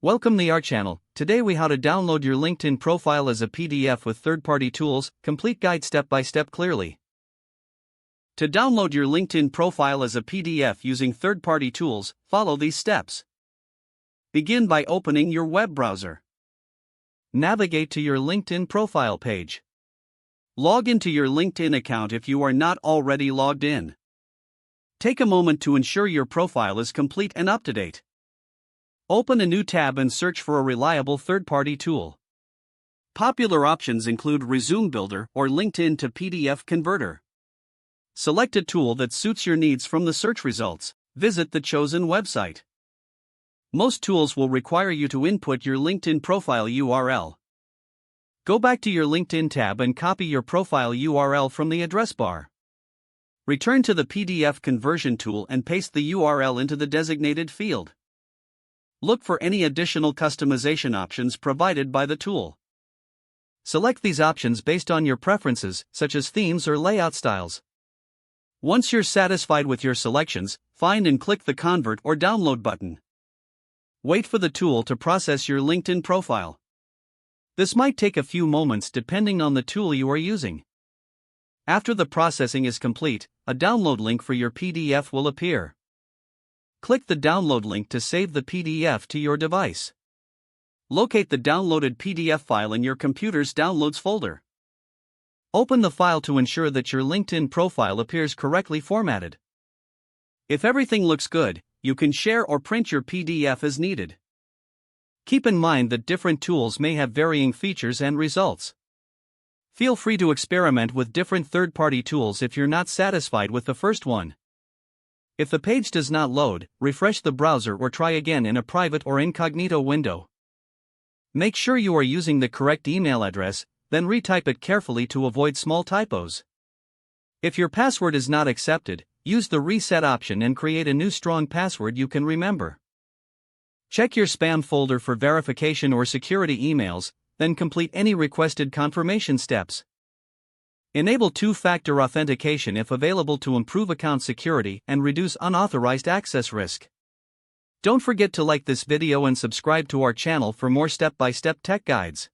Welcome to our channel. Today we how to download your LinkedIn profile as a PDF with third-party tools, complete guide step by step clearly. To download your LinkedIn profile as a PDF using third-party tools, follow these steps. Begin by opening your web browser. Navigate to your LinkedIn profile page. Log into your LinkedIn account if you are not already logged in. Take a moment to ensure your profile is complete and up to date. Open a new tab and search for a reliable third-party tool. Popular options include Resume Builder or LinkedIn to PDF Converter. Select a tool that suits your needs from the search results. Visit the chosen website. Most tools will require you to input your LinkedIn profile URL. Go back to your LinkedIn tab and copy your profile URL from the address bar. Return to the PDF conversion tool and paste the URL into the designated field. Look for any additional customization options provided by the tool. Select these options based on your preferences, such as themes or layout styles. Once you're satisfied with your selections, find and click the Convert or Download button. Wait for the tool to process your LinkedIn profile. This might take a few moments depending on the tool you are using. After the processing is complete, a download link for your PDF will appear. Click the download link to save the PDF to your device. Locate the downloaded PDF file in your computer's Downloads folder. Open the file to ensure that your LinkedIn profile appears correctly formatted. If everything looks good, you can share or print your PDF as needed. Keep in mind that different tools may have varying features and results. Feel free to experiment with different third-party tools if you're not satisfied with the first one. If the page does not load, refresh the browser or try again in a private or incognito window. Make sure you are using the correct email address, then retype it carefully to avoid small typos. If your password is not accepted, use the reset option and create a new strong password you can remember. Check your spam folder for verification or security emails, then complete any requested confirmation steps. Enable two-factor authentication if available to improve account security and reduce unauthorized access risk. Don't forget to like this video and subscribe to our channel for more step-by-step tech guides.